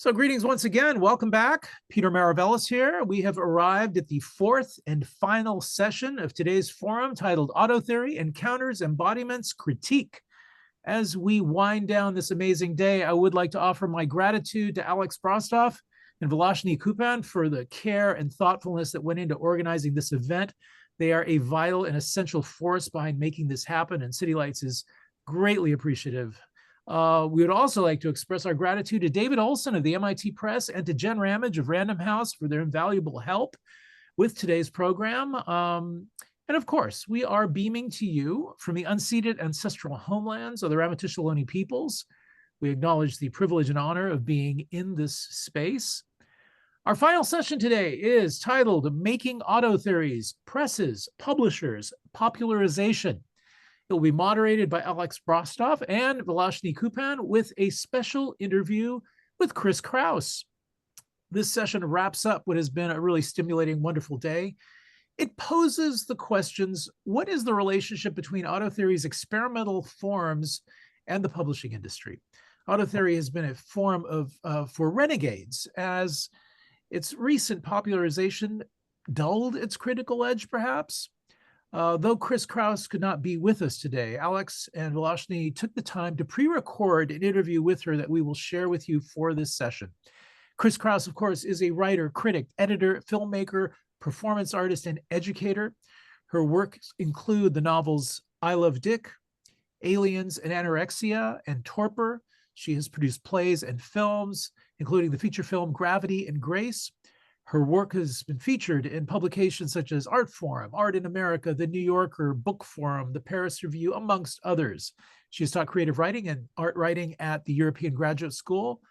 So greetings once again. Welcome back. Peter Maravellis here. We have arrived at the fourth and final session of today's forum titled Autotheory Encounters, Embodiments, Critique. As we wind down this amazing day, I would like to offer my gratitude to Alex Brostoff and Vilashini Cooppan for the care and thoughtfulness that went into organizing this event. They are a vital and essential force behind making this happen, and City Lights is greatly appreciative. We would also like to express our gratitude to David Olson of the MIT Press and to Jen Ramage of Random House for their invaluable help with today's program. And of course, we are beaming to you from the unceded ancestral homelands of the Ramaytush Ohlone peoples. We acknowledge the privilege and honor of being in this space. Our final session today is titled Making Autotheories, Presses, Publishers, Popularization. It will be moderated by Alex Brostoff and Vilashini Cooppan with a special interview with Chris Kraus. This session wraps up what has been a really stimulating, wonderful day. It poses the questions, what is the relationship between Autotheory's experimental forms and the publishing industry? Autotheory has been a form for renegades, as its recent popularization dulled its critical edge, perhaps. Though Chris Kraus could not be with us today, Alex and Vilashini took the time to pre-record an interview with her that we will share with you for this session. Chris Kraus, of course, is a writer, critic, editor, filmmaker, performance artist, and educator. Her works include the novels I Love Dick, Aliens and Anorexia, and Torpor. She has produced plays and films, including the feature film Gravity and Grace. Her work has been featured in publications such as Art Forum, Art in America, The New Yorker, Book Forum, the Paris Review, amongst others. She has taught creative writing and art writing at the European Graduate School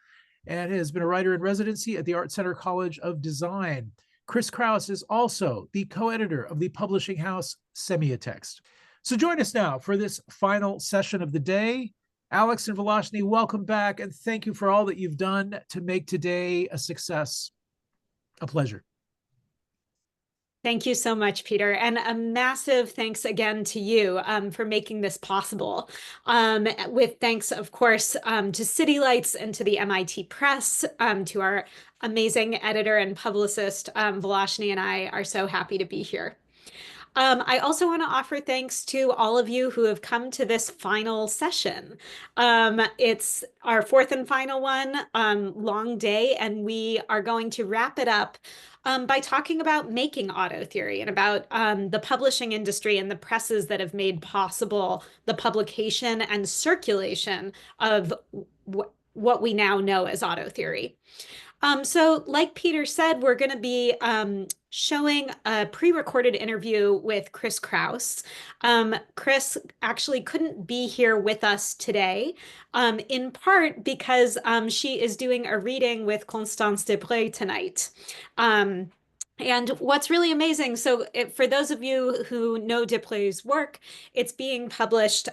and has been a writer in residency at the Art Center College of Design. Chris Kraus is also the co-editor of the publishing house Semiotext. So join us now for this final session of the day. Alex and Vilashini, welcome back, and thank you for all that you've done to make today a success. A pleasure. Thank you so much, Peter. And a massive thanks again to you for making this possible. With thanks, of course, to City Lights and to the MIT Press, to our amazing editor and publicist, Vilashini and I are so happy to be here. I also want to offer thanks to all of you who have come to this final session. It's our fourth and final one, long day, and we are going to wrap it up by talking about making Autotheory and about the publishing industry and the presses that have made possible the publication and circulation of what we now know as Autotheory. So like Peter said, we're going to be showing a pre-recorded interview with Chris Kraus. Chris actually couldn't be here with us today, in part because she is doing a reading with Constance Dibur tonight. And what's really amazing, so for those of you who know Dibur's work, it's being published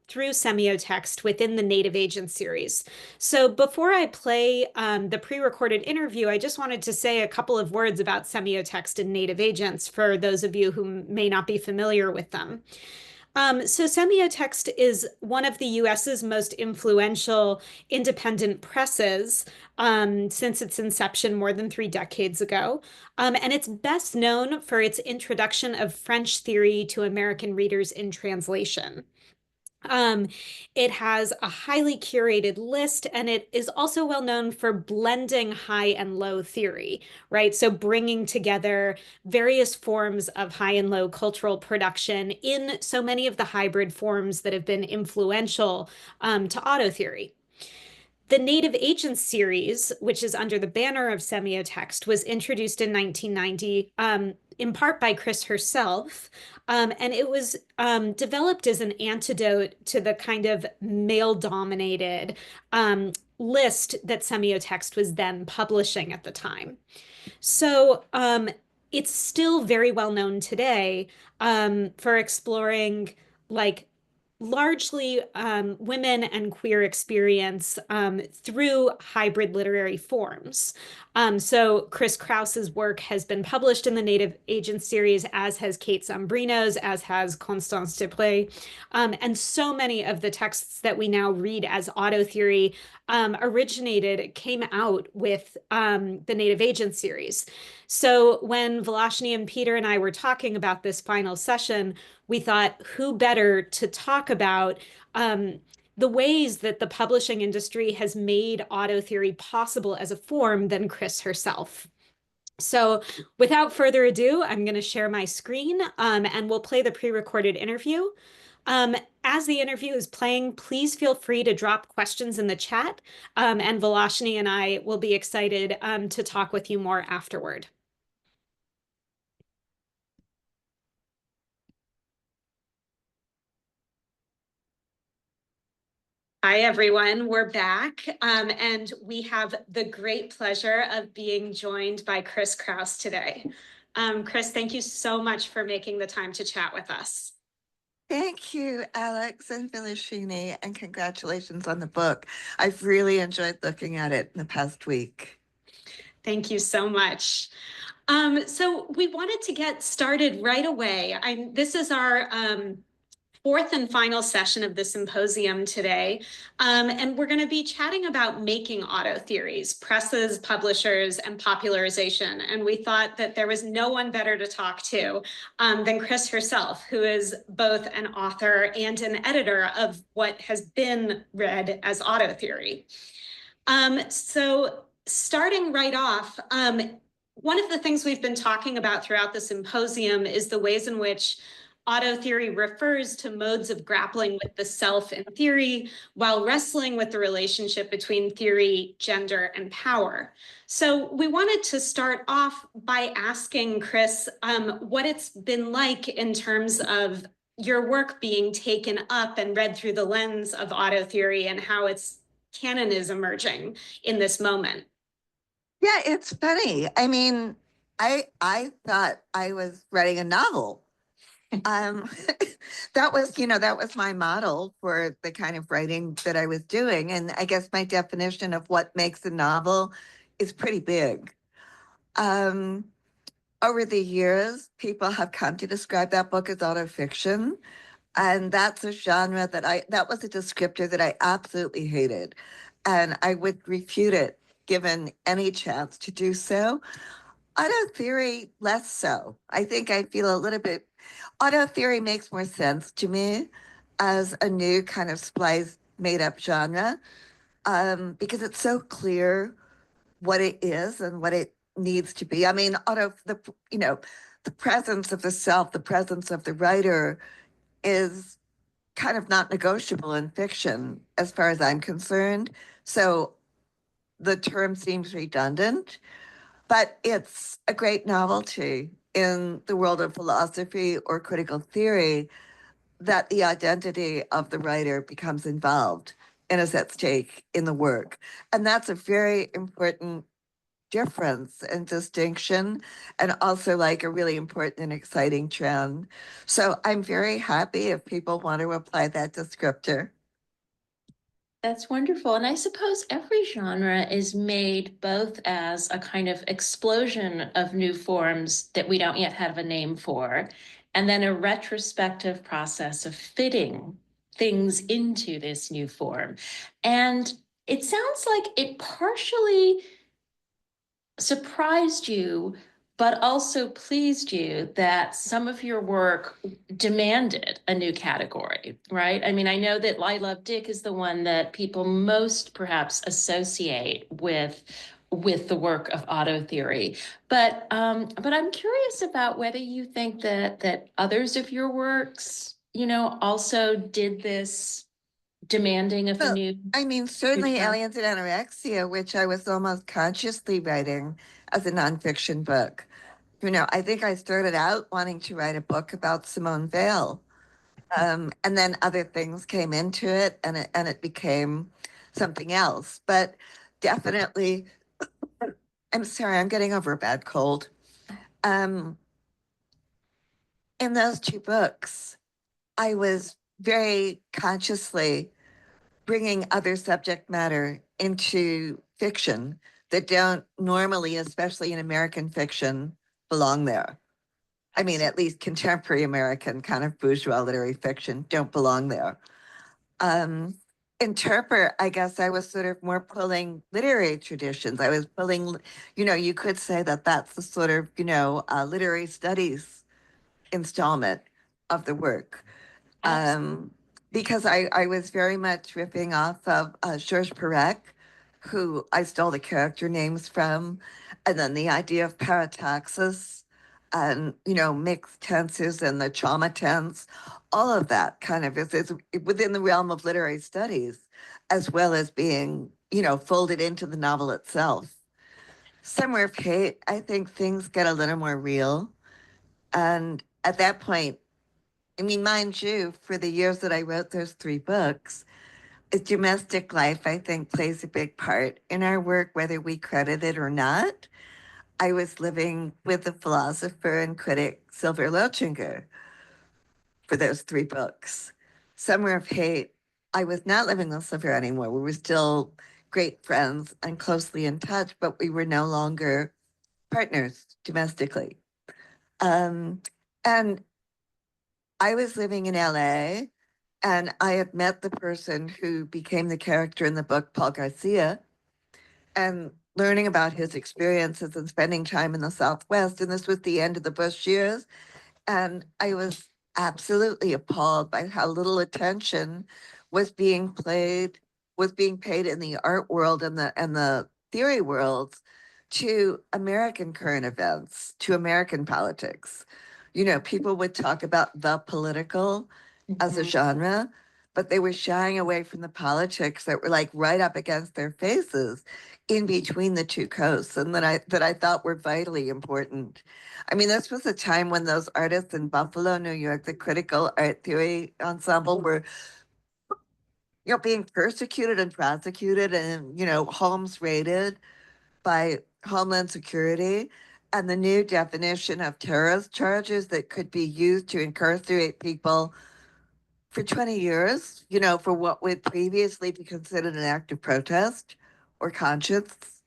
through Semiotext within the Native Agents series. So before I play the pre-recorded interview, I just wanted to say a couple of words about Semiotext and Native Agents for those of you who may not be familiar with them. So Semiotext is one of the US's most influential independent presses since its inception more than 3 decades ago. And it's best known for its introduction of French theory to American readers in translation. It has a highly curated list, and it is also well known for blending high and low theory, right? So bringing together various forms of high and low cultural production in so many of the hybrid forms that have been influential to Autotheory. The Native Agents series, which is under the banner of Semiotext, was introduced in 1990, in part by Chris herself, and it was developed as an antidote to the kind of male-dominated list that Semiotext was then publishing at the time. So it's still very well known today for exploring like largely women and queer experience through hybrid literary forms. So Chris Kraus's work has been published in the Native Agents series, as has Kate Zambrino's, as has Constance Dibur. And so many of the texts that we now read as autotheory came out with the Native Agents series. So when Vilashini and Peter and I were talking about this final session, we thought, who better to talk about the ways that the publishing industry has made autotheory possible as a form than Chris herself. So without further ado, I'm going to share my screen and we'll play the pre-recorded interview. As the interview is playing, please feel free to drop questions in the chat, and Vilashini and I will be excited to talk with you more afterward. Hi, everyone. We're back, and we have the great pleasure of being joined by Chris Kraus today. Chris, thank you so much for making the time to chat with us. Thank you, Alex and Vilashini, and congratulations on the book. I've really enjoyed looking at it in the past week. Thank you so much. So we wanted to get started right away. This is our fourth and final session of the symposium today. And we're going to be chatting about making autotheories, presses, publishers, and popularization. And we thought that there was no one better to talk to than Chris herself, who is both an author and an editor of what has been read as autotheory. So starting right off, one of the things we've been talking about throughout the symposium is the ways in which autotheory refers to modes of grappling with the self in theory while wrestling with the relationship between theory, gender, and power. So we wanted to start off by asking Chris what it's been like in terms of your work being taken up and read through the lens of autotheory and how its canon is emerging in this moment. Yeah, it's funny. I mean, I thought I was writing a novel. That was my model for the kind of writing that I was doing. And I guess my definition of what makes a novel is pretty big. Over the years, people have come to describe that book as autofiction. And that's a genre that was a descriptor that I absolutely hated. And I would refute it given any chance to do so. Autotheory, less so. I think I feel a little bit, autotheory makes more sense to me as a new kind of spliced, made up genre, because it's so clear what it is and what it needs to be. I mean, the presence of the self, the presence of the writer is kind of not negotiable in fiction as far as I'm concerned. So the term seems redundant, but it's a great novelty in the world of philosophy or critical theory that the identity of the writer becomes involved and is at stake in the work. And that's a very important difference and distinction, and also like a really important and exciting trend. So I'm very happy if people want to apply that descriptor. That's wonderful. And I suppose every genre is made both as a kind of explosion of new forms that we don't yet have a name for, and then a retrospective process of fitting things into this new form. And it sounds like it partially surprised you, but also pleased you that some of your work demanded a new category, right? I mean, I know that I Love Dick is the one that people most perhaps associate with the work of autotheory. But I'm curious about whether you think that others of your works, also did this demanding of a new. I mean, certainly Aliens and Anorexia, which I was almost consciously writing as a nonfiction book. I think I started out wanting to write a book about Simone Weil. And then other things came into it and it became something else. But definitely, I'm sorry, I'm getting over a bad cold. In those two books, I was very consciously bringing other subject matter into fiction that don't normally, especially in American fiction, belong there. I mean, at least contemporary American kind of bourgeois literary fiction don't belong there. Interpret, I guess I was sort of more pulling literary traditions. I was pulling, you could say that that's the sort of, literary studies installment of the work. Because I was very much ripping off of Georges Perec, who I stole the character names from, and then the idea of parataxis and, mixed tenses and the trauma tense, all of that kind of is within the realm of literary studies, as well as being, folded into the novel itself. Somewhere of Hate, I think things get a little more real. And at that point, I mean, mind you, for the years that I wrote those 3 books, domestic life, I think, plays a big part in our work, whether we credit it or not. I was living with the philosopher and critic Sylvia Lochinger for those 3 books. Summer of Hate, I was not living with Sylvia anymore. We were still great friends and closely in touch, but we were no longer partners domestically. And I was living in LA, and I had met the person who became the character in the book, Paul Garcia, and learning about his experiences and spending time in the Southwest. And this was the end of the Bush years. And I was absolutely appalled by how little attention was being paid in the art world and the theory worlds to American current events, to American politics. People would talk about the political as a genre, but they were shying away from the politics that were like right up against their faces in between the 2 coasts, and that I thought were vitally important. I mean, this was a time when those artists in Buffalo, New York, the Critical Art Theory Ensemble were, being persecuted and prosecuted and, homes raided by Homeland Security, and the new definition of terrorist charges that could be used to incarcerate people for 20 years, for what would previously be considered an act of protest or conscience.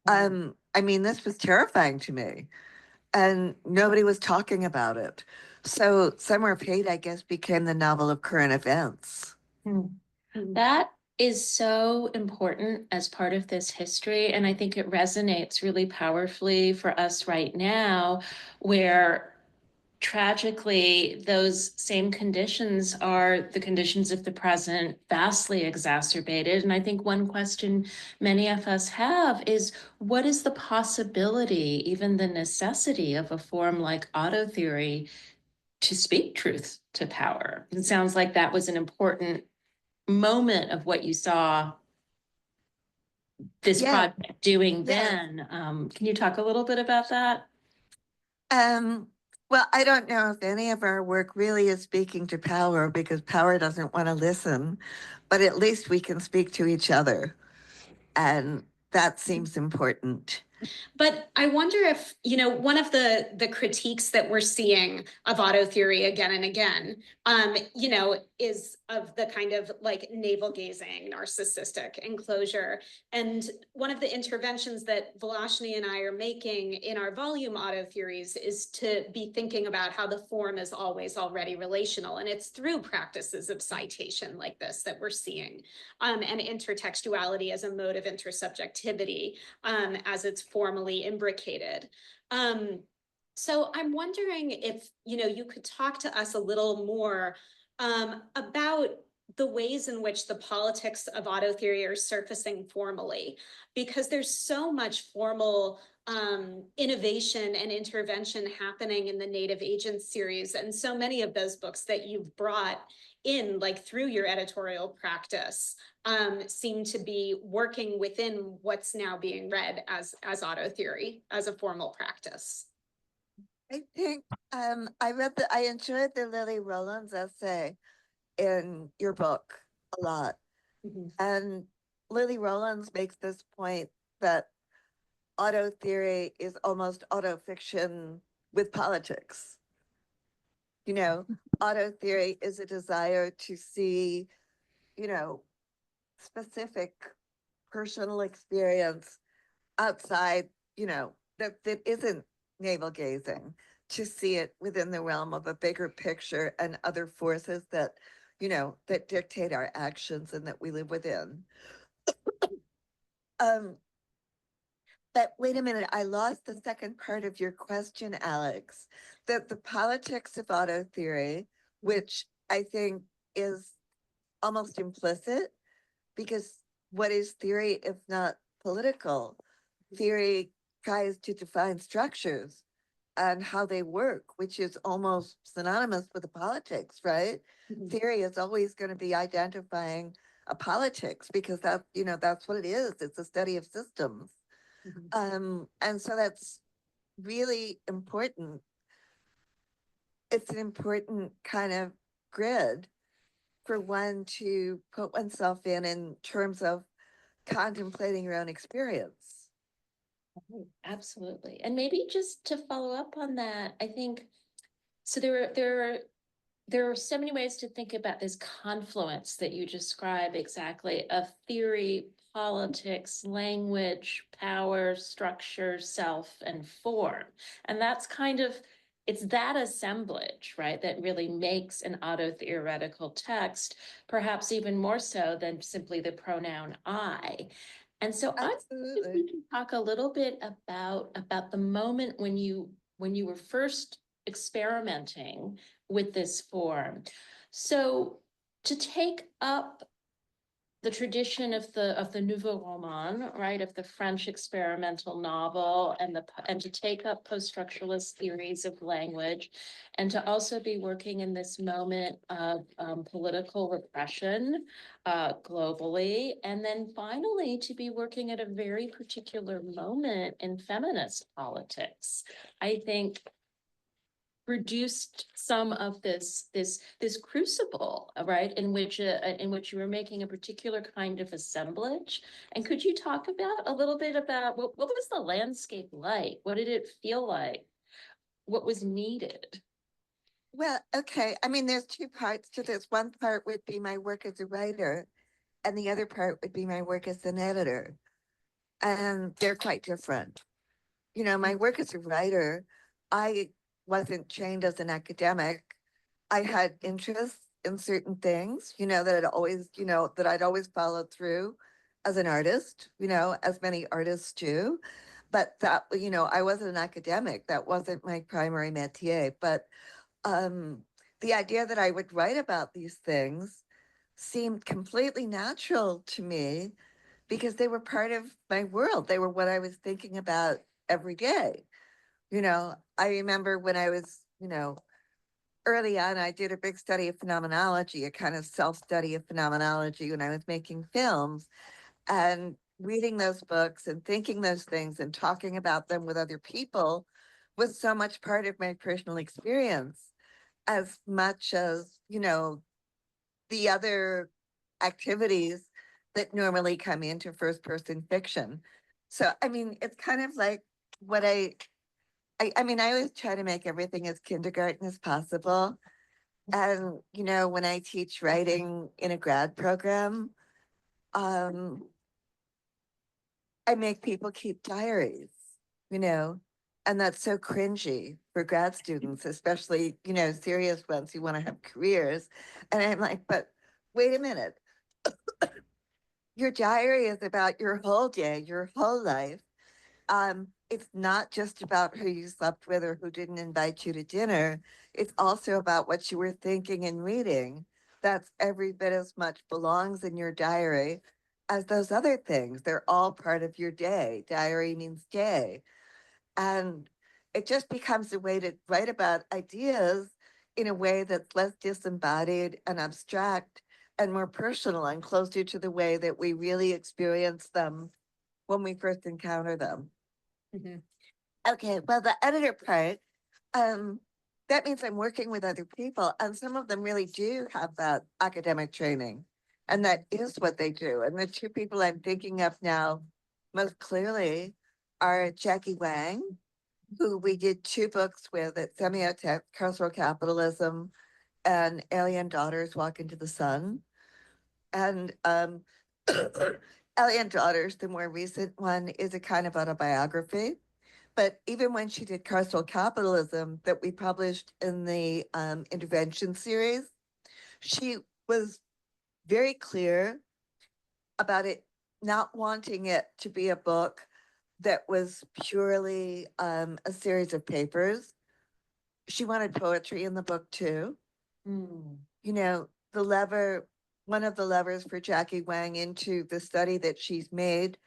I mean, this was terrifying to me, and nobody was talking about it. So Summer of Hate, I guess, became the novel of current events. That is so important as part of this history. And I think it resonates really powerfully for us right now, where tragically, those same conditions are the conditions of the present, vastly exacerbated. And I think one question many of us have is, what is the possibility, even the necessity of a form like auto theory to speak truth to power? It sounds like that was an important moment of what you saw this project doing then. Can you talk a little bit about that? Well, I don't know if any of our work really is speaking to power, because power doesn't want to listen, but at least we can speak to each other. And that seems important. But I wonder if, one of the critiques that we're seeing of auto theory again and again, is of the kind of like navel gazing, narcissistic enclosure. And one of the interventions that Vilashini and I are making in our volume Auto Theories is to be thinking about how the form is always already relational. And it's through practices of citation like this that we're seeing, and intertextuality as a mode of intersubjectivity, as it's formally imbricated. So I'm wondering if, you could talk to us a little more about the ways in which the politics of auto theory are surfacing formally, because there's so much formal innovation and intervention happening in the Native Agents series. And so many of those books that you've brought in, like through your editorial practice, seem to be working within what's now being read as auto theory, as a formal practice. I think I enjoyed the Lily Rowlands essay in your book a lot. And Lily Rowlands makes this point that auto theory is almost auto fiction with politics. auto theory is a desire to see, specific personal experience outside, that isn't navel gazing, to see it within the realm of a bigger picture and other forces that, that dictate our actions and that we live within. But wait a minute, I lost the second part of your question, Alex. That the politics of auto theory, which I think is almost implicit, because what is theory if not political? Theory tries to define structures and how they work, which is almost synonymous with the politics, right? Mhm. Theory is always going to be identifying a politics because that's what it is. It's a study of systems. And so that's really important. It's an important kind of grid for one to put oneself in terms of contemplating your own experience. Absolutely. And maybe just to follow up on that, I think, so there are so many ways to think about this confluence that you describe exactly of theory, politics, language, power, structure, self, and form. And that's it's that assemblage, right, that really makes an auto-theoretical text, perhaps even more so than simply the pronoun I. And so I think we can talk a little bit about the moment when you were first experimenting with this form. So to take up the tradition of the Nouveau Roman, right, of the French experimental novel, and to take up post-structuralist theories of language, and to also be working in this moment of political repression globally, and then finally to be working at a very particular moment in feminist politics, I think produced some of this crucible, right, in which you were making a particular kind of assemblage. And could you talk about a little bit about what was the landscape like? What did it feel like? What was needed? Well, okay. I mean, there's two parts to this. One part would be my work as a writer, and the other part would be my work as an editor. And they're quite different. My work as a writer, I wasn't trained as an academic. I had interests in certain things, that I'd always followed through as an artist, as many artists do. But that, I wasn't an academic. That wasn't my primary métier. But the idea that I would write about these things seemed completely natural to me because they were part of my world. They were what I was thinking about every day. I remember when I was, early on, I did a big study of phenomenology, a kind of self-study of phenomenology when I was making films, and reading those books and thinking those things and talking about them with other people was so much part of my personal experience, as much as, the other activities that normally come into first person fiction. So, I mean, it's kind of like what I mean, I always try to make everything as kindergarten as possible. And, when I teach writing in a grad program, I make people keep diaries, and that's so cringy for grad students, especially, serious ones who want to have careers. And I'm like, but wait a minute. Your diary is about your whole day, your whole life. It's not just about who you slept with or who didn't invite you to dinner. It's also about what you were thinking and reading. That's every bit as much belongs in your diary as those other things. They're all part of your day. Diary means day. And it just becomes a way to write about ideas in a way that's less disembodied and abstract and more personal and closer to the way that we really experience them when we first encounter them. Mm-hmm. Okay, well, the editor part, that means I'm working with other people, and some of them really do have that academic training, and that is what they do. And the two people I'm thinking of now most clearly are Jackie Wang, who we did 2 books with at Semiotext, Cultural Capitalism, and Alien Daughters Walk into the Sun. And Alien Daughters, the more recent one, is a kind of autobiography. But even when she did Carceral Capitalism that we published in the intervention series, she was very clear about it not wanting it to be a book that was purely a series of papers. She wanted poetry in the book too. Mm. You know, one of the levers for Jackie Wang into the study that she's made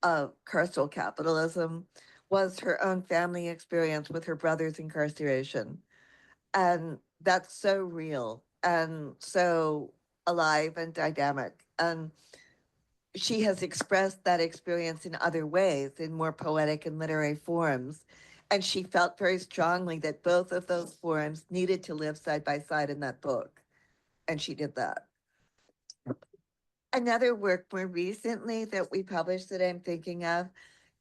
of carceral capitalism was her own family experience with her brother's incarceration. And that's so real and so alive and dynamic. And she has expressed that experience in other ways, in more poetic and literary forms. And she felt very strongly that both of those forms needed to live side by side in that book. And she did that. Another work more recently that we published that I'm thinking of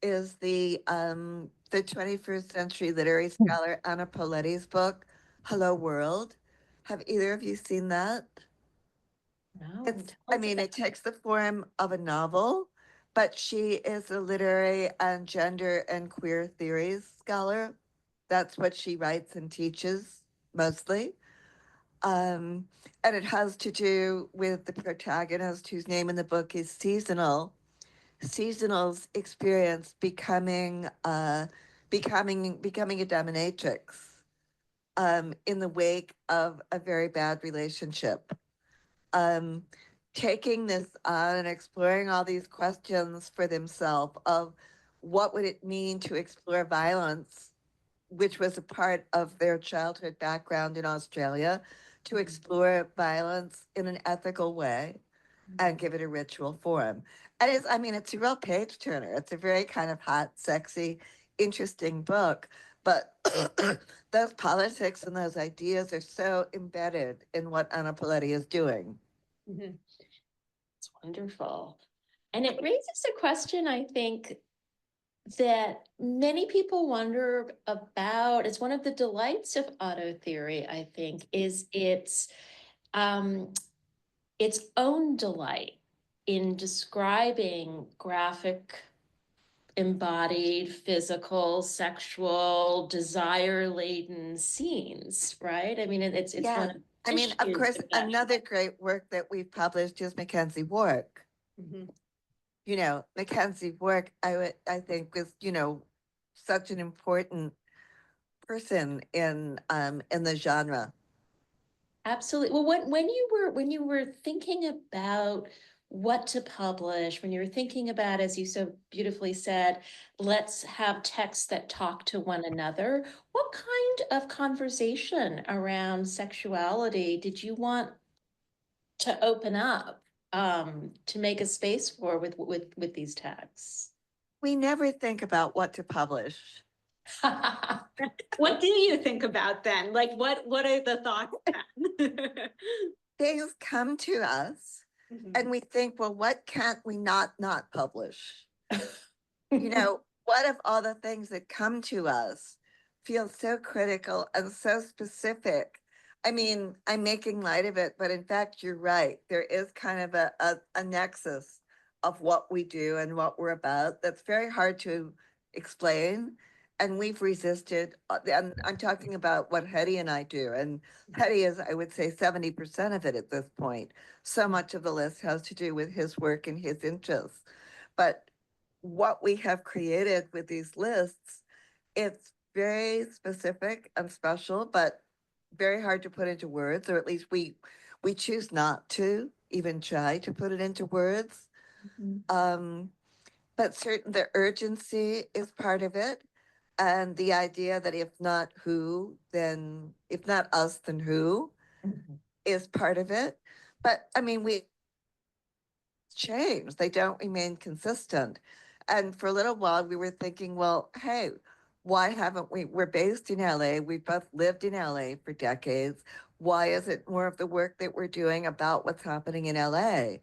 is the 21st century literary scholar Anna Poletti's book, Hello World. Have either of you seen that? No, It takes the form of a novel, but she is a literary and gender and queer theories scholar. That's what she writes and teaches mostly. And it has to do with the protagonist whose name in the book is Seasonal's experience becoming a dominatrix in the wake of a very bad relationship. Taking this on and exploring all these questions for themselves of what would it mean to explore violence, which was a part of their childhood background in Australia, to explore violence in an ethical way and give it a ritual form. And it's a real page turner. It's a very kind of hot, sexy, interesting book. But those politics and those ideas are so embedded in what Anna Poletti is doing. Mm-hmm. It's wonderful. And it raises a question, I think, that many people wonder about. It's one of the delights of auto theory, I think, is its own delight in describing graphic, embodied, physical, sexual, desire-laden scenes, right? I mean, it's Yeah. one of Of course, another great work that we've published is Mackenzie Wark. Mm-hmm. You know, Mackenzie Wark, I think was, such an important person in the genre. Absolutely. Well, when you were thinking about what to publish, when you were thinking about, as you so beautifully said, let's have texts that talk to one another, what kind of conversation around sexuality did you want to open up, to make a space for with these texts? We never think about what to publish. What do you think about then? Like, what are the thoughts then? Things come to us and we think, well, what can't we not publish? What if all the things that come to us feel so critical and so specific? I'm making light of it, but in fact, you're right. There is kind of a nexus of what we do and what we're about that's very hard to explain. And we've resisted, and I'm talking about what Hetty and I do. And Hetty is, I would say, 70% of it at this point. So much of the list has to do with his work and his interests. But what we have created with these lists, it's very specific and special, but very hard to put into words, or at least we choose not to even try to put it into words. But the urgency is part of it. And the idea that if not us, then who is part of it. But we change. They don't remain consistent. And for a little while, we were thinking, well, hey, why haven't we're based in LA. We've both lived in LA for decades. Why isn't more of the work that we're doing about what's happening in LA?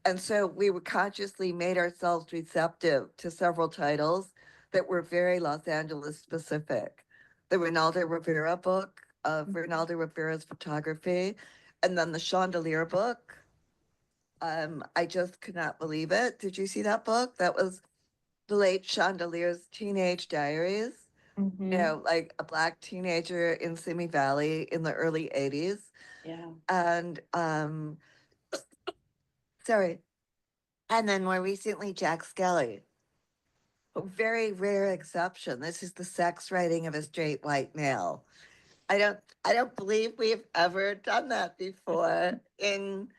And so we were consciously made ourselves receptive to several titles that were very Los Angeles specific. The Rinaldo Rivera book of Ronaldo Rivera's photography. And then the Chandelier book. I just could not believe it. Did you see that book? That was the late Chandelier's teenage diaries. Mhm. You know, like a Black teenager in Simi Valley in the early 80s. Yeah. And sorry. And then more recently, Jack Skelly. A very rare exception. This is the sex writing of a straight white male. I don't believe we've ever done that before in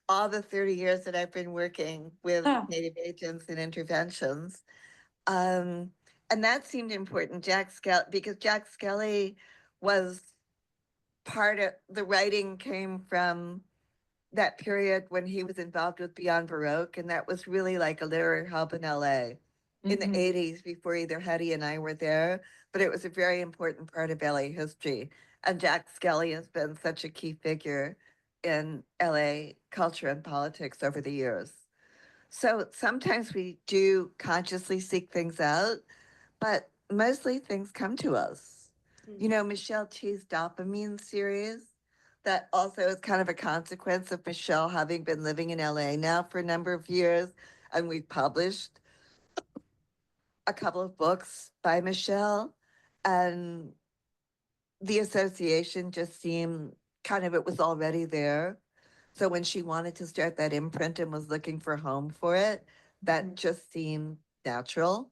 all the 30 years that I've been working with Huh. Native agents and interventions. And that seemed important, Jack Skelly, because Jack Skelly was part of the writing came from that period when he was involved with Beyond Baroque, and that was really like a literary hub in LA in the Mhm. 80s before either Hetty and I were there, but it was a very important part of LA history. And Jack Skelly has been such a key figure in LA culture and politics over the years. So sometimes we do consciously seek things out, but mostly things come to us. You know, Michelle T's dopamine series, that also is kind of a consequence of Michelle having been living in LA now for a number of years. And we've published a couple of books by Michelle. And the association just seemed kind of, it was already there. So when she wanted to start that imprint and was looking for a home for it, that just seemed natural.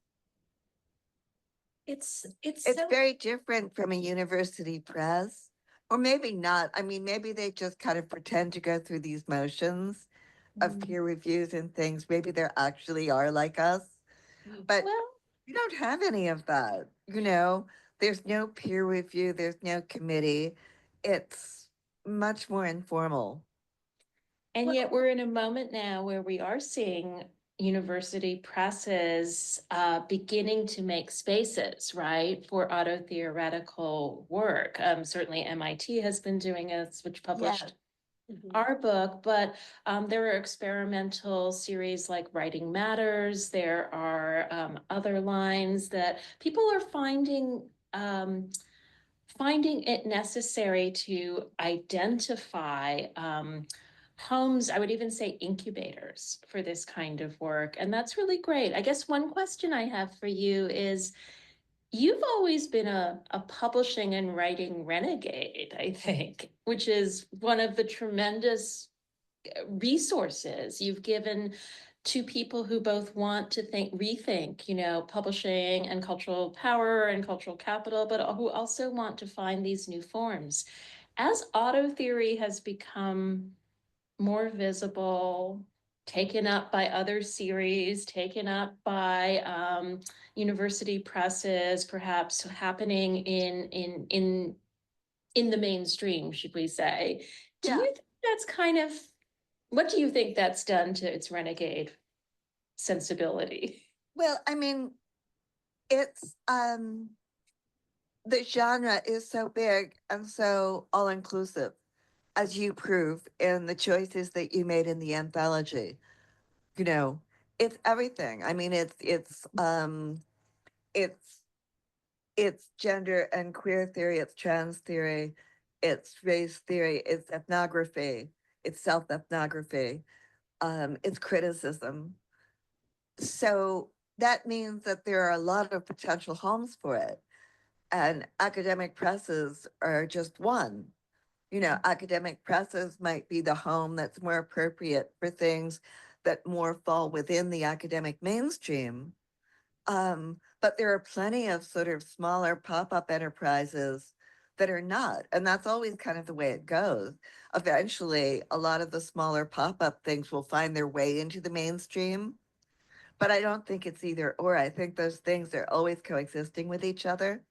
It's It's so very different from a university press, or maybe not. I mean, maybe they just kind of pretend to go through these motions of peer reviews and things. Maybe they actually are like us, but well. we don't have any of that. You know, there's no peer review, there's no committee. It's much more informal. And yet we're in a moment now where we are seeing university presses beginning to make spaces, right, for auto-theoretical work. Certainly MIT has been doing it, which published our book, but there are experimental series like Writing Matters. There are other lines that people are finding it necessary to identify homes, I would even say incubators for this kind of work. And that's really great. I guess one question I have for you is, you've always been a publishing and writing renegade, I think, which is one of the tremendous resources you've given to people who both want to rethink, you know, publishing and cultural power and cultural capital, but who also want to find these new forms. As auto theory has become more visible, taken up by other series, taken up by university presses, perhaps happening in the mainstream, should we say? Do you think that's kind of, what do you think that's done to its renegade sensibility? Well, I mean, it's the genre is so big and so all inclusive, as you prove in the choices that you made in the anthology. You know, it's everything. I mean, it's gender and queer theory, it's trans theory, it's race theory, it's ethnography, it's self-ethnography, it's criticism. So that means that there are a lot of potential homes for it. And academic presses are just one. You know, academic presses might be the home that's more appropriate for things that more fall within the academic mainstream. But there are plenty of sort of smaller pop-up enterprises that are not. And that's always kind of the way it goes. Eventually, a lot of the smaller pop-up things will find their way into the mainstream. But I don't think it's either or. I think those things are always coexisting with each other.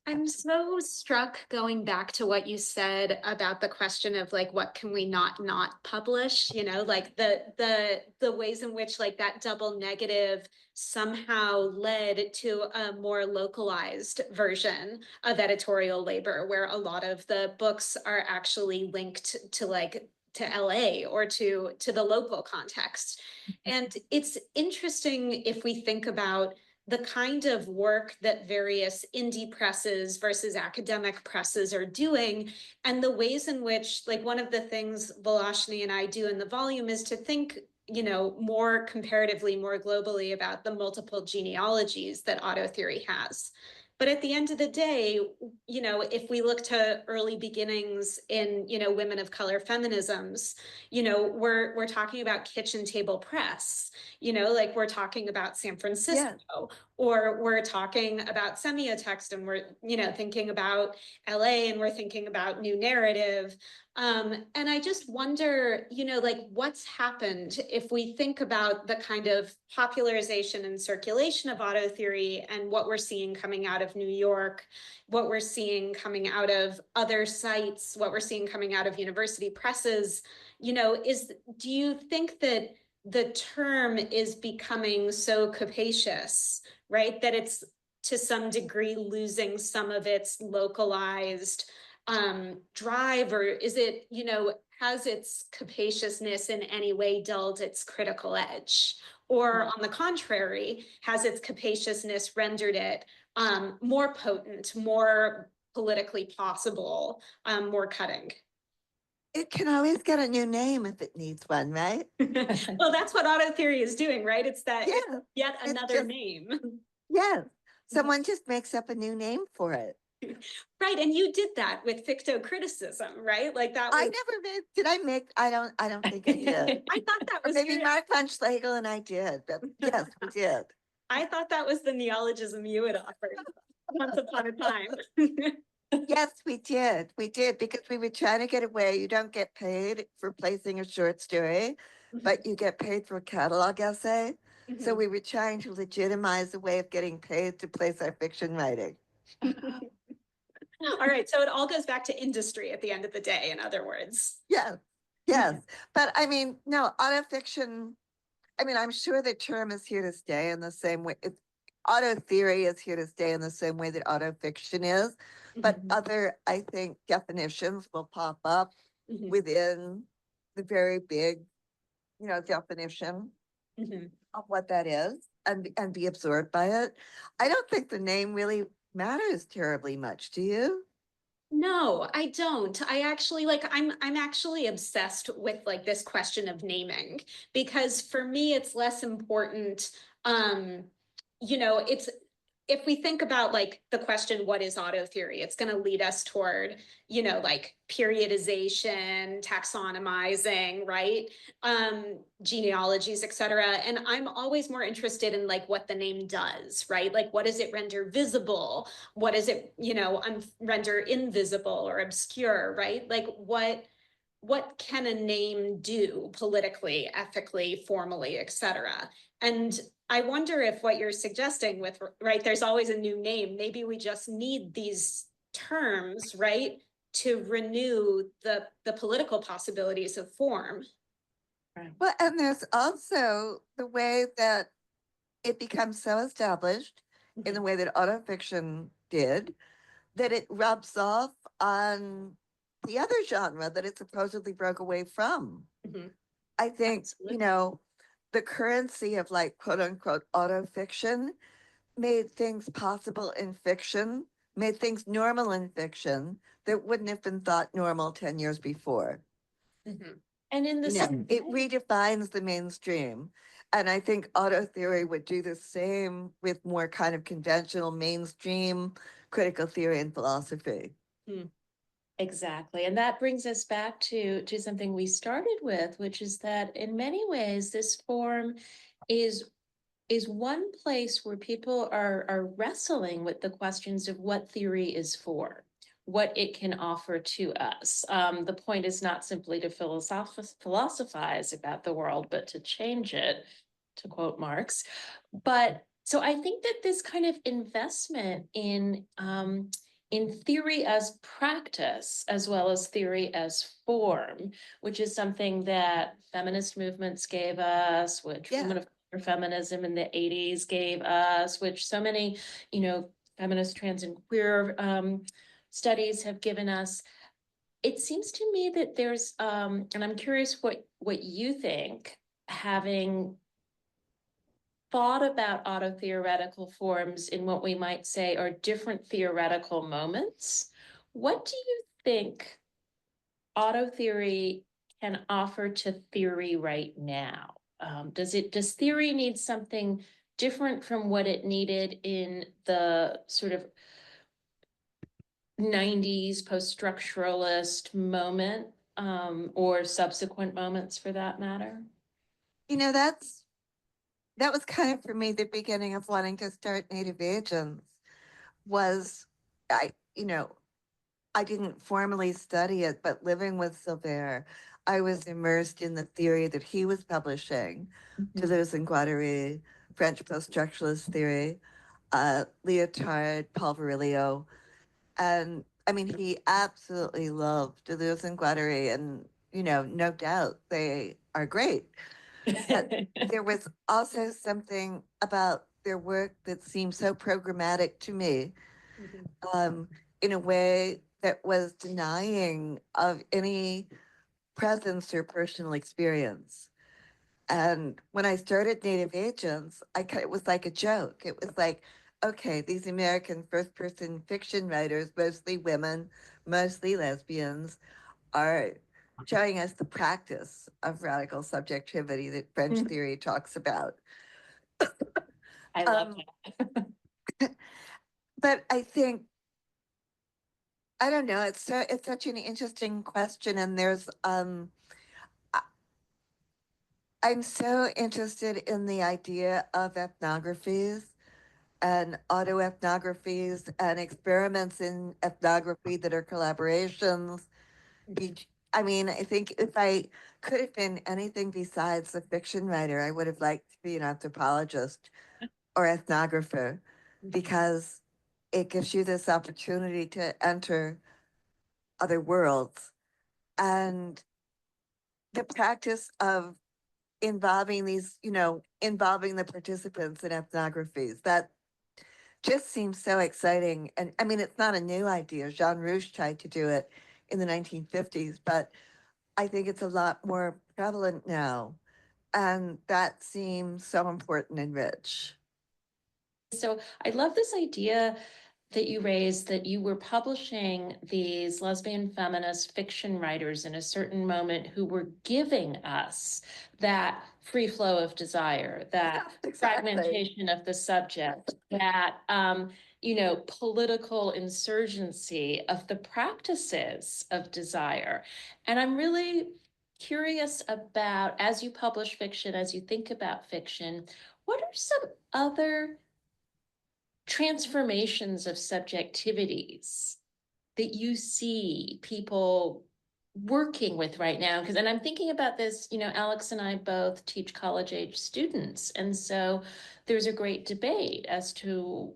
I'm so struck going back to what you said about the question of like, what can we not publish, you know, like the ways in which like that double negative somehow led to a more localized version of editorial labor, where a lot of the books are actually linked to like to LA or to the local context. And it's interesting if we think about the kind of work that various indie presses versus academic presses are doing, and the ways in which, like, one of the things Vilashini and I do in the volume is to think, you know, more comparatively, more globally about the multiple genealogies that auto theory has. But at the end of the day, you know, if we look to early beginnings in, you know, women of color feminisms, you know, we're talking about kitchen table press, you know, like we're talking about San Francisco, or we're talking about semiotext, and we're, you know, thinking about LA, and we're thinking about new narrative. And I just wonder, you know, like what's happened if we think about the kind of popularization and circulation of auto theory and what we're seeing coming out of New York, what we're seeing coming out of other sites, what we're seeing coming out of university presses, you know, do you think that the term is becoming so capacious, right, that it's to some degree losing some of its localized drive, or is it, you know, has its capaciousness in any way dulled its critical edge? Or on the contrary, has its capaciousness rendered it more potent, more politically possible, more cutting? It can always get a new name if it needs one, right? Well, that's what auto theory is doing, right? It's that Yeah, it's yet another name. Yes, someone just makes up a new name for it. Right, and you did that with fictocriticism, right? Like that was... I never made, did I make, I don't think I did. I thought that was... Maybe Mark von Schlegel and I did, but yes, we did. I thought that was the neologism you had offered once upon a time. Yes, we did, because we were trying to get away. You don't get paid for placing a short story, but you get paid for a catalog essay. So we were trying to legitimize a way of getting paid to place our fiction writing. All right, so it all goes back to industry at the end of the day, in other words. Yes, yes. But I mean, no, autofiction, I mean, I'm sure the term is here to stay in the same way. Auto theory is here to stay in the same way that autofiction is. But other, I think, definitions will pop up within the very big, you know, definition of what that is, and be absorbed by it. I don't think the name really matters terribly much, do you? No, I don't. I actually, like, I'm actually obsessed with like this question of naming, because for me it's less important. You know, it's, if we think about like the question, what is auto theory? It's going to lead us toward, you know, like periodization, taxonomizing, right? Genealogies, et cetera. And I'm always more interested in like what the name does, right? Like, what does it render visible? What does it, you know, render invisible or obscure, right? Like what can a name do politically, ethically, formally, et cetera? And I wonder if what you're suggesting with, right, there's always a new name. Maybe we just need these terms, right, to renew the political possibilities of form. Right. Well, and there's also the way that it becomes so established in the way that autofiction did, that it rubs off on the other genre that it supposedly broke away from. I think, you know, the currency of like quote unquote autofiction made things possible in fiction, made things normal in fiction that wouldn't have been thought normal 10 years before. And in this, it redefines the mainstream. And I think auto theory would do the same with more kind of conventional mainstream critical theory and philosophy. Exactly. And that brings us back to something we started with, which is that in many ways, this form is one place where people are wrestling with the questions of what theory is for, what it can offer to us. The point is not simply to philosophize about the world, but to change it, to quote Marx. But so I think that this kind of investment in theory as practice, as well as theory as form, which is something that feminist movements gave us, which women of color feminism in the 80s gave us, which so many, you know, feminist, trans, and queer studies have given us. It seems to me that there's, and I'm curious what you think, having thought about autotheoretical forms in what we might say are different theoretical moments. What do you think auto theory can offer to theory right now? Does theory need something different from what it needed in the sort of 90s post-structuralist moment, or subsequent moments for that matter? You know, that was kind of for me the beginning of wanting to start Native Agents. Was I didn't formally study it, but living with Silver, I was immersed in the theory that he was publishing, Deleuze and Guattari, French post-structuralist theory, Lyotard, Paul Virilio. And I mean, he absolutely loved Deleuze and Guattari, and, no doubt they are great. But there was also something about their work that seemed so programmatic to me, in a way that was denying of any presence or personal experience. And when I started Native Agents, it was like a joke. It was like, okay, these American first-person fiction writers, mostly women, mostly lesbians, are showing us the practice of radical subjectivity that French theory talks about. I love that. But I think, I don't know, it's such an interesting question, and there's I'm so interested in the idea of ethnographies and autoethnographies and experiments in ethnography that are collaborations. I mean, I think if I could have been anything besides a fiction writer, I would have liked to be an anthropologist or ethnographer, because it gives you this opportunity to enter other worlds. And the practice of involving involving the participants in ethnographies, that just seems so exciting. And I mean, it's not a new idea. Jean Rouge tried to do it in the 1950s, but I think it's a lot more prevalent now. And that seems so important and rich. So I love this idea that you raised, that you were publishing these lesbian feminist fiction writers in a certain moment who were giving us that free flow of desire, that fragmentation of the subject, that political insurgency of the practices of desire. And I'm really curious about, as you publish fiction, as you think about fiction, what are some other transformations of subjectivities that you see people working with right now? Because, and I'm thinking about this, Alex and I both teach college age students. And so there's a great debate as to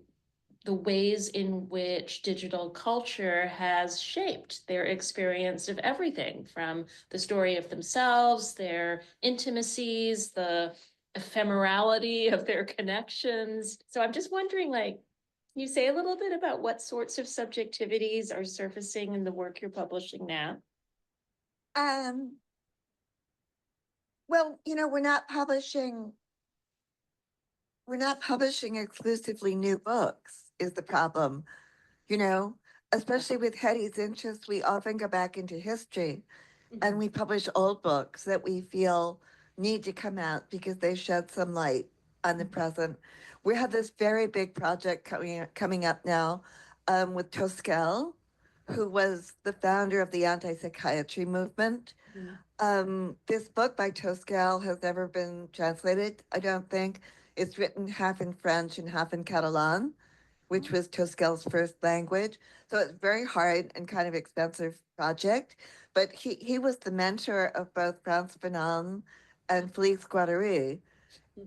the ways in which digital culture has shaped their experience of everything, from the story of themselves, their intimacies, the ephemerality of their connections. So I'm just wondering, can you say a little bit about what sorts of subjectivities are surfacing in the work you're publishing now? Well, we're not publishing exclusively new books is the problem, especially with Hetty's interest. We often go back into history and we publish old books that we feel need to come out because they shed some light on the present. We have this very big project coming up now, with Tosquel, who was the founder of the anti-psychiatry movement. This book by Tosquel has never been translated, I don't think. It's written half in French and half in Catalan, which was Tosquel's first language. So it's very hard and kind of expensive project. But he was the mentor of both Frantz Fanon and Félix Guattari.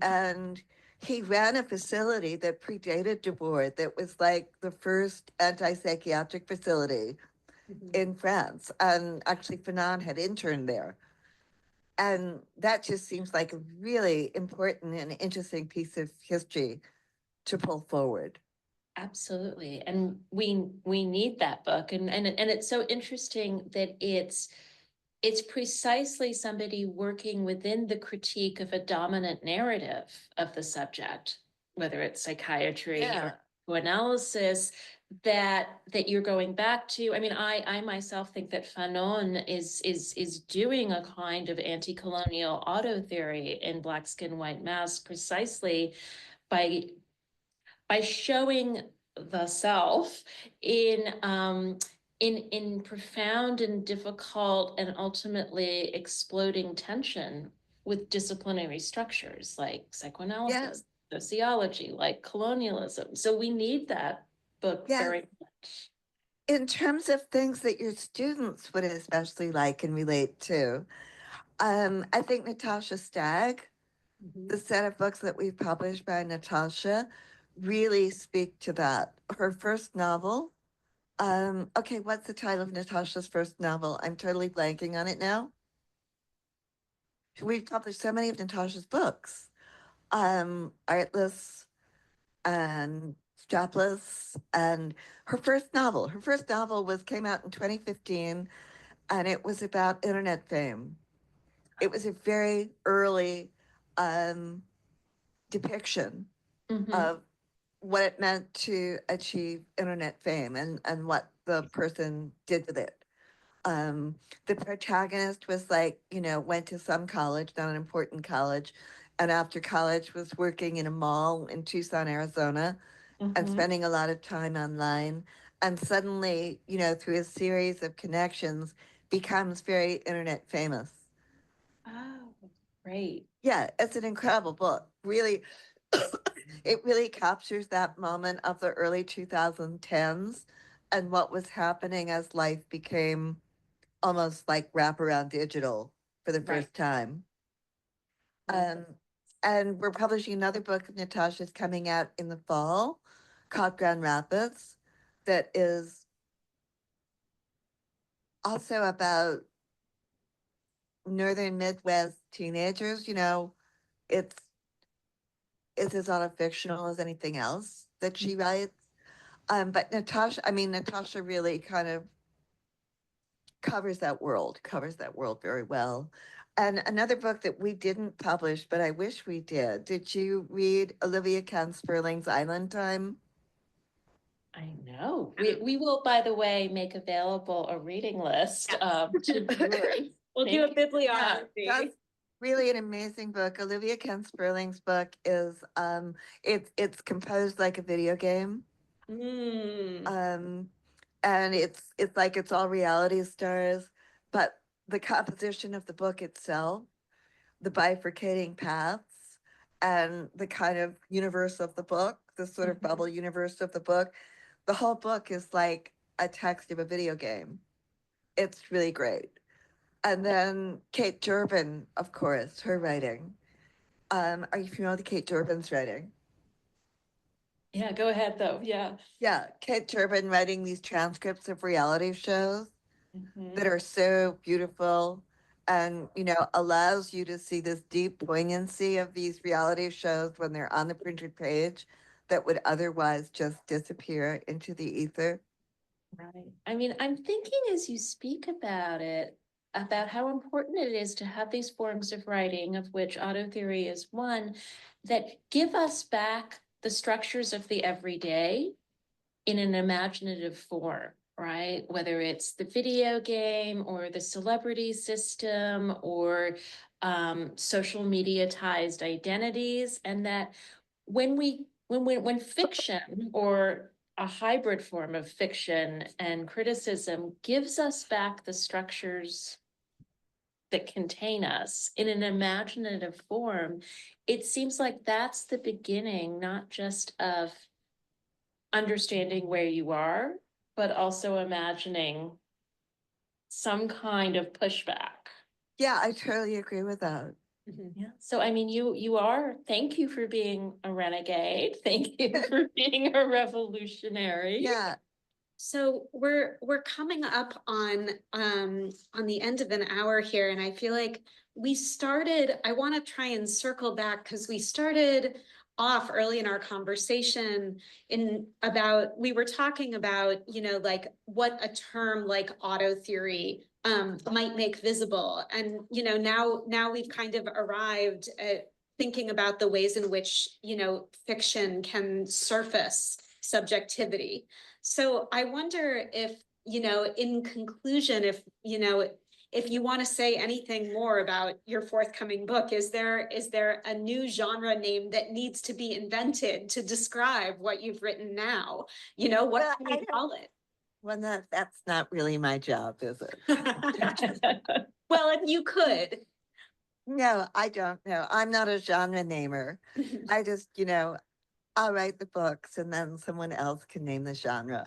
And he ran a facility that predated Dibur, that was like the first anti-psychiatric facility in France. And actually Fanon had interned there. And that just seems like a really important and interesting piece of history to pull forward. Absolutely. And we need that book. And it's so interesting that it's it's precisely somebody working within the critique of a dominant narrative of the subject, whether it's psychiatry or analysis, that you're going back to. I mean, I myself think that Fanon is doing a kind of anti-colonial auto theory in Black Skin, White Mask, precisely by showing the self in profound and difficult and ultimately exploding tension with disciplinary structures like psychoanalysis, sociology, like colonialism. So we need that book very much. In terms of things that your students would especially like and relate to, I think Natasha Stagg, the set of books that we've published by Natasha, really speak to that. Her first novel, okay, what's the title of Natasha's first novel? I'm totally blanking on it now. We've published so many of Natasha's books. Artless and Strapless, and her first novel came out in 2015, and it was about internet fame. It was a very early depiction of what it meant to achieve internet fame and what the person did with it. The protagonist was like, went to some college, not an important college, and after college was working in a mall in Tucson, Arizona, and spending a lot of time online. And suddenly, through a series of connections, becomes very internet famous. Oh, great. Yeah, it's an incredible book. Really, it really captures that moment of the early 2010s and what was happening as life became almost like wraparound digital for the first time. And we're publishing another book of Natasha's coming out in the fall called Grand Rapids that is also about Northern Midwest teenagers. It's as autofictional as anything else that she writes. But Natasha really kind of covers that world very well. And another book that we didn't publish, but I wish we did. Did you read Olivia Kent Sperling's Island Time? I know. We will, by the way, make available a reading list to viewers. We'll do a bibliography. Yeah, that's really an amazing book. Olivia Kent Sperling's book is it's composed like a video game. And it's like it's all reality stars, but the composition of the book itself, the bifurcating paths, and the kind of universe of the book, the sort of bubble universe of the book, the whole book is like a text of a video game. It's really great. And then Kate Durbin, of course, her writing. Are you familiar with Kate Durbin's writing? Yeah, go ahead though. Yeah. Yeah, Kate Durbin writing these transcripts of reality shows that are so beautiful and, allows you to see this deep poignancy of these reality shows when they're on the printed page that would otherwise just disappear into the ether. Right. I mean, I'm thinking as you speak about it, about how important it is to have these forms of writing, of which auto theory is one, that give us back the structures of the everyday in an imaginative form, right? Whether it's the video game or the celebrity system or social mediatized identities, and that when fiction or a hybrid form of fiction and criticism gives us back the structures that contain us in an imaginative form, it seems like that's the beginning, not just of understanding where you are, but also imagining some kind of pushback. Yeah, I totally agree with that. Yeah. So, I mean, thank you for being a renegade. Thank you for being a revolutionary. Yeah. So we're coming up on the end of an hour here, and I feel like I want to try and circle back because we started off early in our conversation we were talking about, like what a term like auto theory might make visible. And, you know, now we've kind of arrived at thinking about the ways in which, you know, fiction can surface subjectivity. So I wonder if, you know, in conclusion, if, you know, if you want to say anything more about your forthcoming book, is there a new genre name that needs to be invented to describe what you've written now? You know, what can we call it? Well, that's not really my job, is it? Well, if you could. No, I don't know. I'm not a genre namer. I just, you know, I'll write the books and then someone else can name the genre.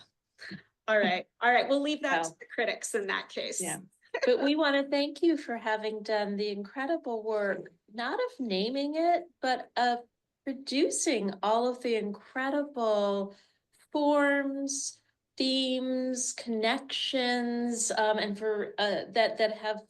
All right. We'll leave that to the critics in that case. Yeah. But we want to thank you for having done the incredible work, not of naming it, but of producing all of the incredible forms, themes, connections, and for that have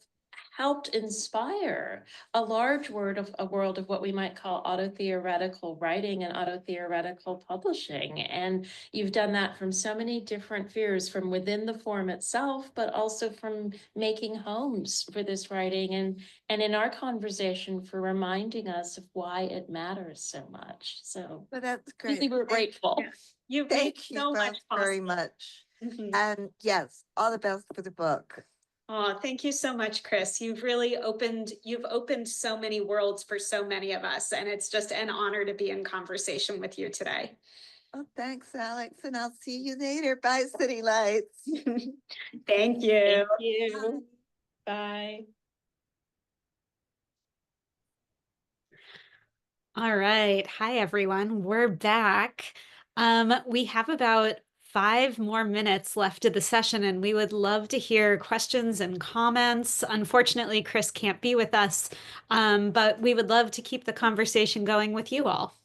helped inspire a large world of what we might call autotheoretical writing and autotheoretical publishing. And you've done that from so many different spheres, from within the form itself, but also from making homes for this writing, and in our conversation for reminding us of why it matters so much. So Well, that's great. really, we're grateful. Thank you both very much. And yes, all the best for the book. Oh, thank you so much, Chris. You've opened so many worlds for so many of us, and it's just an honor to be in conversation with you today. Oh, thanks, Alex, and I'll see you later. Bye, City Lights. Thank you. Thank you. Bye. All right. Hi, everyone. We're back. We have about 5 more minutes left of the session, and we would love to hear questions and comments. Unfortunately, Chris can't be with us, but we would love to keep the conversation going with you all.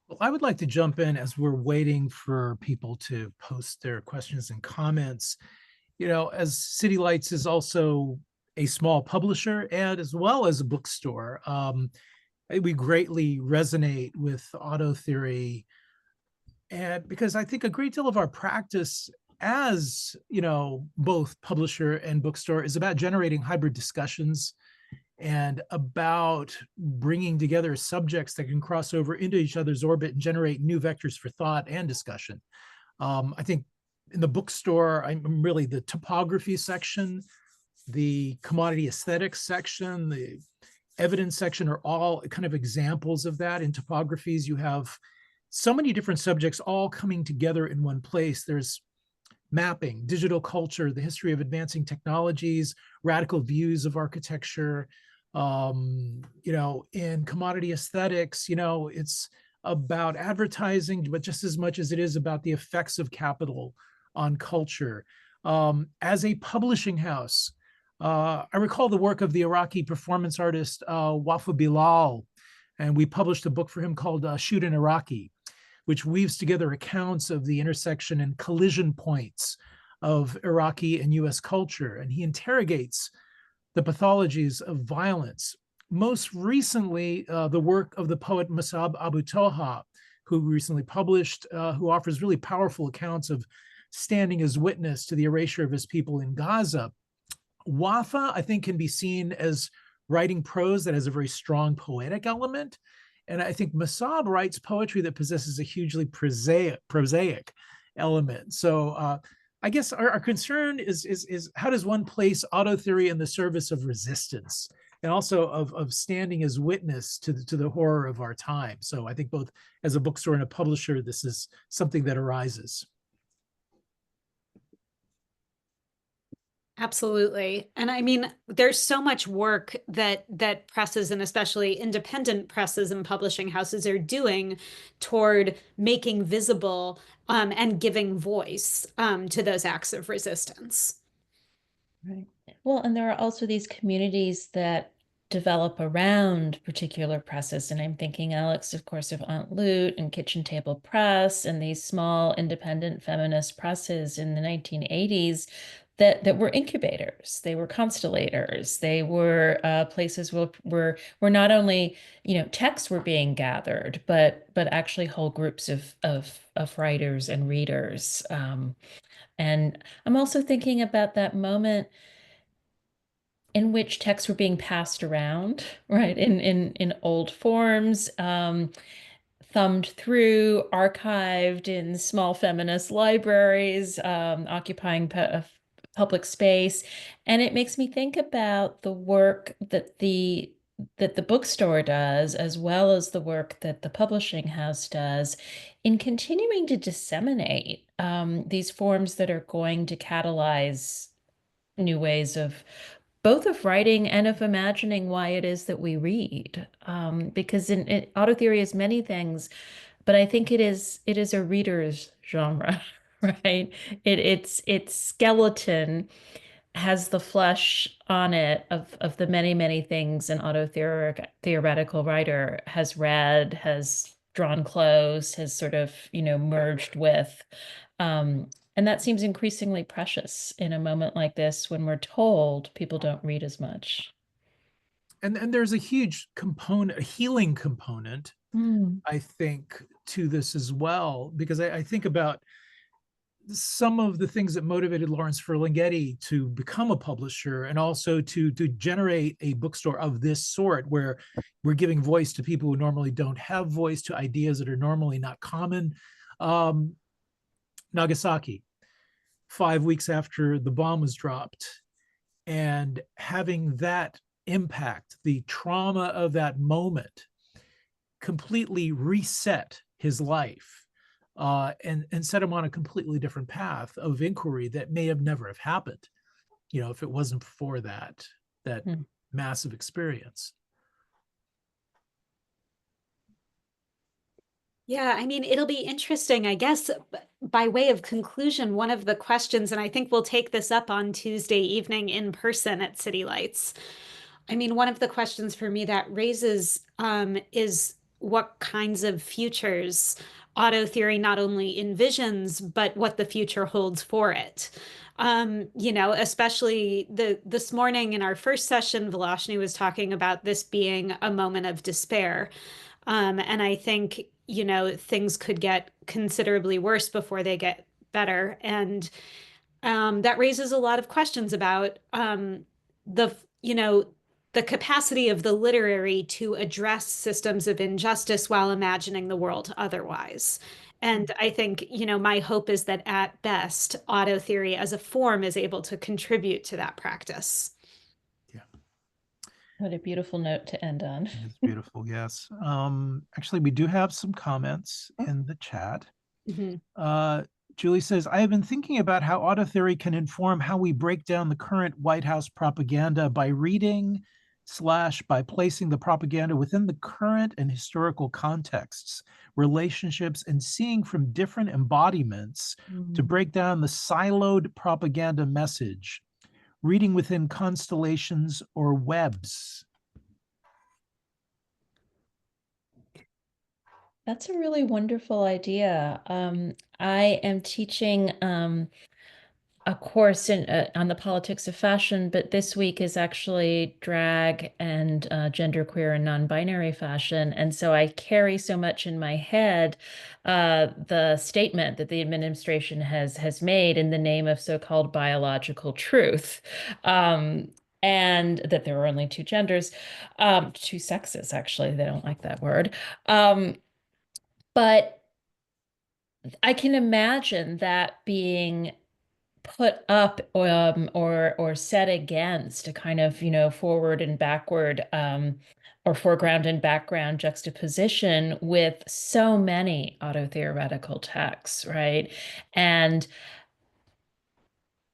Well, I would like to jump in as we're waiting for people to post their questions and comments. You know, as City Lights is also a small publisher and as well as a bookstore, we greatly resonate with auto theory. And because I think a great deal of our practice as, you know, both publisher and bookstore is about generating hybrid discussions and about bringing together subjects that can cross over into each other's orbit and generate new vectors for thought and discussion. I think in the bookstore, I'm really the topography section, the commodity aesthetics section, the evidence section are all kind of examples of that. In topographies, you have so many different subjects all coming together in one place. There's mapping, digital culture, the history of advancing technologies, radical views of architecture. You know, in commodity aesthetics, you know, it's about advertising, but just as much as it is about the effects of capital on culture. As a publishing house, I recall the work of the Iraqi performance artist Wafa Bilal, and we published a book for him called Shoot an Iraqi, which weaves together accounts of the intersection and collision points of Iraqi and US culture. And he interrogates the pathologies of violence. Most recently, the work of the poet Musab Abu Toha, who recently published, who offers really powerful accounts of standing as witness to the erasure of his people in Gaza. Wafa, I think, can be seen as writing prose that has a very strong poetic element. And I think Musab writes poetry that possesses a hugely prosaic element. So I guess our concern is how does one place auto theory in the service of resistance and also of standing as witness to the horror of our time. So I think both as a bookstore and a publisher, this is something that arises. Absolutely. And I mean, there's so much work that presses, and especially independent presses and publishing houses, are doing toward making visible and giving voice to those acts of resistance. Right. Well, and there are also these communities that develop around particular presses. And I'm thinking, Alex, of course, of Aunt Loot and Kitchen Table Press and these small independent feminist presses in the 1980s that were incubators, they were constellators, they were places where not only, texts were being gathered, but actually whole groups of writers and readers. And I'm also thinking about that moment in which texts were being passed around, right, in old forms, thumbed through, archived in small feminist libraries, occupying public space. And it makes me think about the work that the bookstore does, as well as the work that the publishing house does, in continuing to disseminate these forms that are going to catalyze new ways of both of writing and of imagining why it is that we read. Because in auto theory is many things, but I think it is a reader's genre, right? Its skeleton has the flesh on it of the many, many things an theoretical writer has read, has drawn close, has sort of, merged with. And that seems increasingly precious in a moment like this when we're told people don't read as much. And there's a huge component, a healing component, I think, to this as well, because I think about some of the things that motivated Lawrence Ferlinghetti to become a publisher, and also to generate a bookstore of this sort, where we're giving voice to people who normally don't have voice, to ideas that are normally not common. Nagasaki, 5 weeks after the bomb was dropped, and having that impact, the trauma of that moment, completely reset his life, and set him on a completely different path of inquiry that may have never have happened, if it wasn't for that massive experience. Yeah, I mean, it'll be interesting, I guess, by way of conclusion, one of the questions, and I think we'll take this up on Tuesday evening in person at City Lights. I mean, one of the questions for me that raises is what kinds of futures auto theory not only envisions, but what the future holds for it. Especially this morning in our first session, Vilashini was talking about this being a moment of despair. And I think, things could get considerably worse before they get better. And that raises a lot of questions about the, the capacity of the literary to address systems of injustice while imagining the world otherwise. And I think, my hope is that at best, auto theory as a form is able to contribute to that practice. What a beautiful note to end on. It's beautiful, yes. Actually, we do have some comments in the chat. Julie says, I have been thinking about how auto theory can inform how we break down the current White House propaganda by reading / by placing the propaganda within the current and historical contexts, relationships, and seeing from different embodiments to break down the siloed propaganda message, reading within constellations or webs. That's a really wonderful idea. I am teaching a course on the politics of fashion, but this week is actually drag and genderqueer and non-binary fashion. And so I carry so much in my head the statement that the administration has made in the name of so-called biological truth. And that there are only two genders, two sexes, actually. They don't like that word. But I can imagine that being put up or set against a kind of, forward and backward or foreground and background juxtaposition with so many auto-theoretical texts, right? And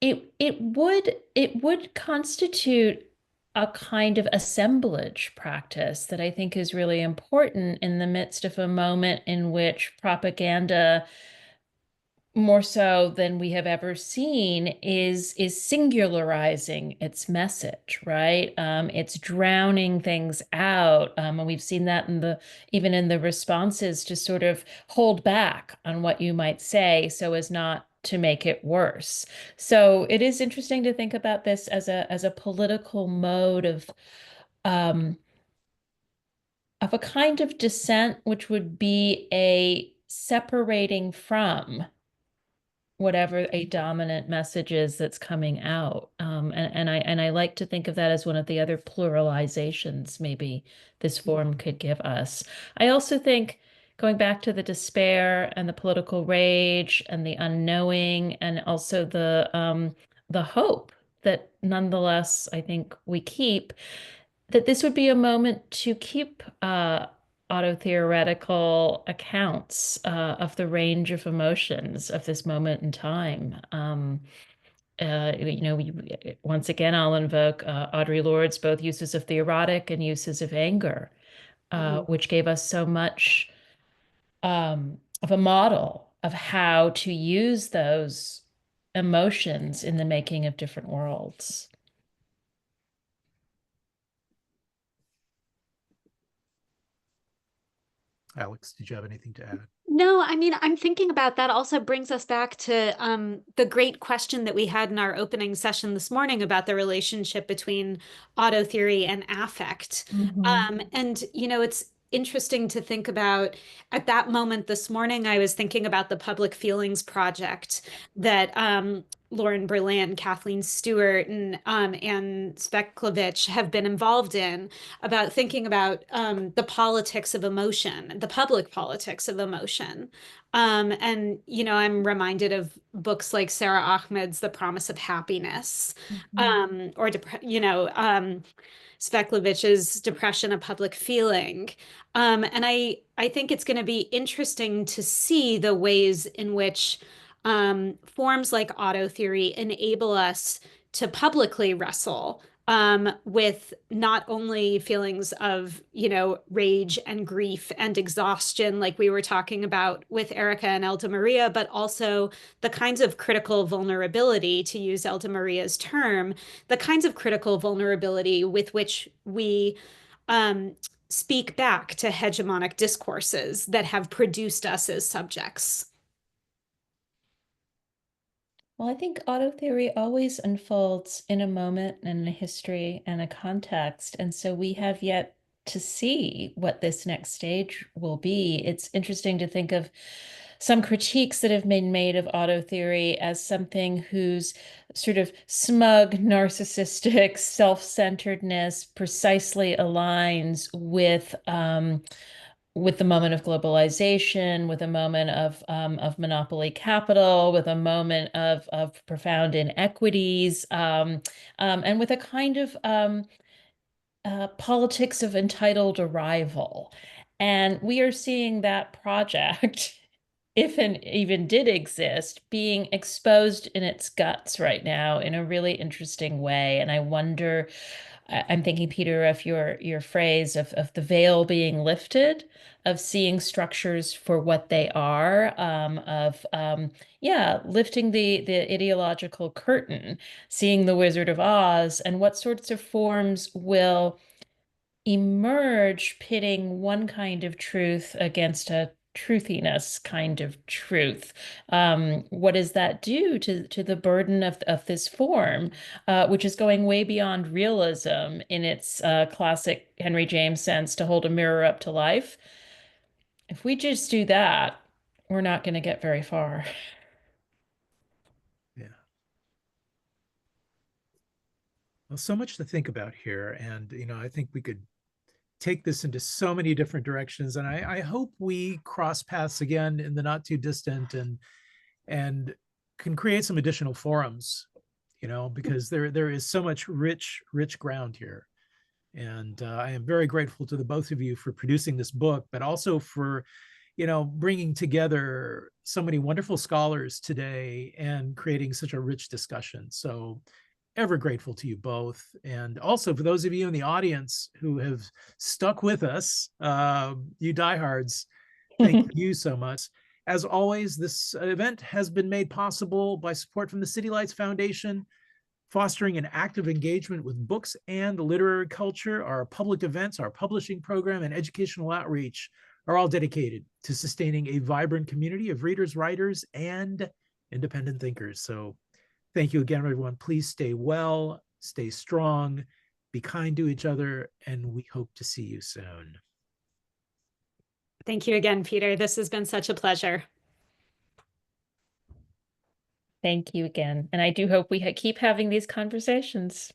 it would constitute a kind of assemblage practice that I think is really important in the midst of a moment in which propaganda, more so than we have ever seen, is singularizing its message, right? It's drowning things out, and we've seen that even in the responses to sort of hold back on what you might say so as not to make it worse. So it is interesting to think about this as a political mode of a kind of dissent, which would be a separating from whatever a dominant message is that's coming out. And I like to think of that as one of the other pluralizations maybe this form could give us. I also think, going back to the despair and the political rage and the unknowing, and also the hope that nonetheless I think we keep, that this would be a moment to keep autotheoretical accounts of the range of emotions of this moment in time. Once again, I'll invoke Audre Lorde's both uses of the erotic and uses of anger, which gave us so much of a model of how to use those emotions in the making of different worlds. Alex, did you have anything to add? No, I mean, I'm thinking about that also brings us back to the great question that we had in our opening session this morning about the relationship between auto theory and affect. And, it's interesting to think about at that moment this morning, I was thinking about the Public Feelings Project that Lauren Berlin, Kathleen Stewart, and Anne Speklovich have been involved in, about thinking about the politics of emotion, the public politics of emotion. And, I'm reminded of books like Sarah Ahmed's The Promise of Happiness, or, Speklovich's Depression, a Public Feeling. And I think it's going to be interesting to see the ways in which forms like auto theory enable us to publicly wrestle with not only feelings of, rage and grief and exhaustion, like we were talking about with Erica and Elda Maria, but also the kinds of critical vulnerability, to use Elda Maria's term, the kinds of critical vulnerability with which we speak back to hegemonic discourses that have produced us as subjects. Well, I think auto theory always unfolds in a moment and a history and a context. And so we have yet to see what this next stage will be. It's interesting to think of some critiques that have been made of auto theory as something whose sort of smug, narcissistic self-centeredness precisely aligns with the moment of globalization, with a moment of monopoly capital, with a moment of profound inequities, and with a kind of politics of entitled arrival. And we are seeing that project, if it even did exist, being exposed in its guts right now in a really interesting way. And I wonder, I'm thinking, Peter, of your phrase of the veil being lifted, of seeing structures for what they are, lifting the ideological curtain, seeing the Wizard of Oz, and what sorts of forms will emerge, pitting one kind of truth against a truthiness kind of truth. What does that do to the burden of this form, which is going way beyond realism in its classic Henry James sense, to hold a mirror up to life? If we just do that, we're not going to get very far. Yeah. Well, so much to think about here. And, I think we could take this into so many different directions. And I hope we cross paths again in the not too distant and can create some additional forums, because there is so much rich ground here. And I am very grateful to the both of you for producing this book, but also for, bringing together so many wonderful scholars today and creating such a rich discussion. So ever grateful to you both. And also for those of you in the audience who have stuck with us, you diehards, thank you so much. As always, this event has been made possible by support from the City Lights Foundation, fostering an active engagement with books and literary culture. Our public events, our publishing program, and educational outreach are all dedicated to sustaining a vibrant community of readers, writers, and independent thinkers. So thank you again, everyone. Please stay well, stay strong, be kind to each other, and we hope to see you soon. Thank you again, Peter. This has been such a pleasure. Thank you again. And I do hope we keep having these conversations.